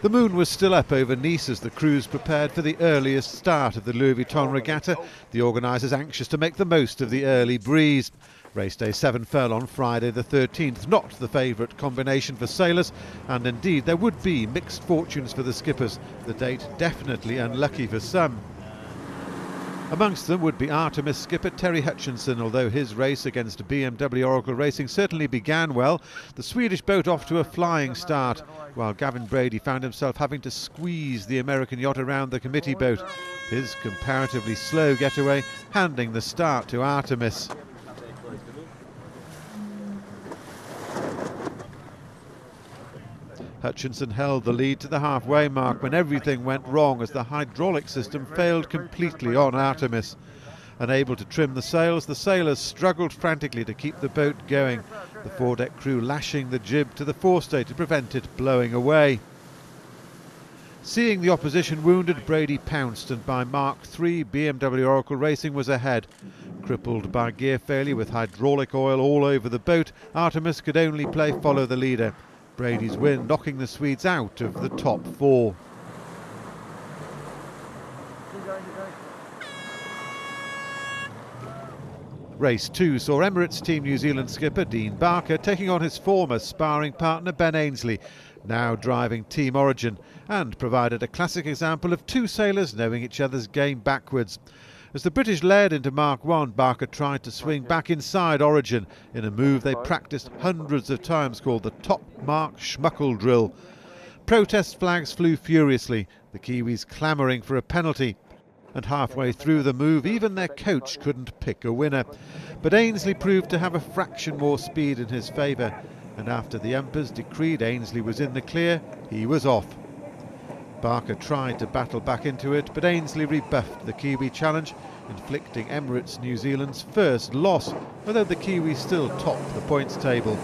The moon was still up over Nice as the crews prepared for the earliest start of the Louis Vuitton regatta, the organisers anxious to make the most of the early breeze. Race day 7 fell on Friday the 13th, not the favourite combination for sailors, and indeed there would be mixed fortunes for the skippers, the date definitely unlucky for some. Amongst them would be Artemis skipper Terry Hutchinson. Although his race against BMW Oracle Racing certainly began well, the Swedish boat off to a flying start, while Gavin Brady found himself having to squeeze the American yacht around the committee boat. His comparatively slow getaway handing the start to Artemis. Hutchinson held the lead to the halfway mark when everything went wrong as the hydraulic system failed completely on Artemis. Unable to trim the sails, the sailors struggled frantically to keep the boat going, the foredeck crew lashing the jib to the forestay to prevent it blowing away. Seeing the opposition wounded, Brady pounced, and by Mark 3 BMW Oracle Racing was ahead. Crippled by gear failure with hydraulic oil all over the boat, Artemis could only play follow the leader. Brady's win knocking the Swedes out of the top 4. Race 2 saw Emirates Team New Zealand skipper Dean Barker taking on his former sparring partner Ben Ainsley, now driving Team Origin, and provided a classic example of two sailors knowing each other's game backwards. As the British led into Mark 1, Barker tried to swing back inside Origin in a move they practised hundreds of times called the top mark schmuckle drill. Protest flags flew furiously, the Kiwis clamouring for a penalty. And halfway through the move, even their coach couldn't pick a winner. But Ainsley proved to have a fraction more speed in his favour, and after the umpires decreed Ainsley was in the clear, he was off. Barker tried to battle back into it, but Ainsley rebuffed the Kiwi challenge, inflicting Emirates New Zealand's first loss, although the Kiwis still top the points table.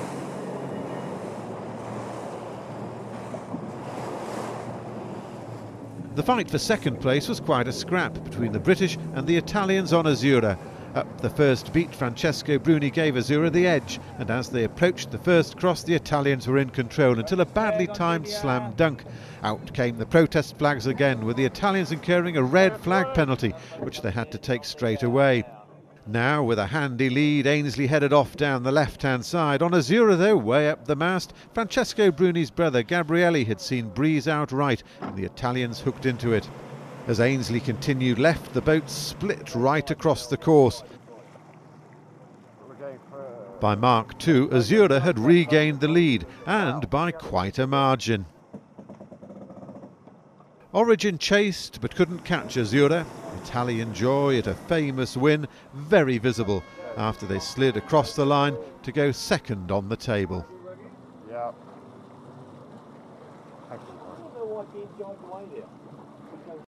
The fight for second place was quite a scrap between the British and the Italians on Azzurra. Up the first beat, Francesco Bruni gave Azzurra the edge, and as they approached the first cross, the Italians were in control until a badly timed slam dunk. Out came the protest flags again, with the Italians incurring a red flag penalty, which they had to take straight away. Now, with a handy lead, Ainsley headed off down the left-hand side. On Azzurra, though, way up the mast, Francesco Bruni's brother Gabrielli had seen breeze out right, and the Italians hooked into it. As Ainsley continued left, the boat split right across the course. By Mark 2, Azzurra had regained the lead, and by quite a margin. Origin chased but couldn't catch Azzurra. Italian joy at a famous win, very visible after they slid across the line to go second on the table.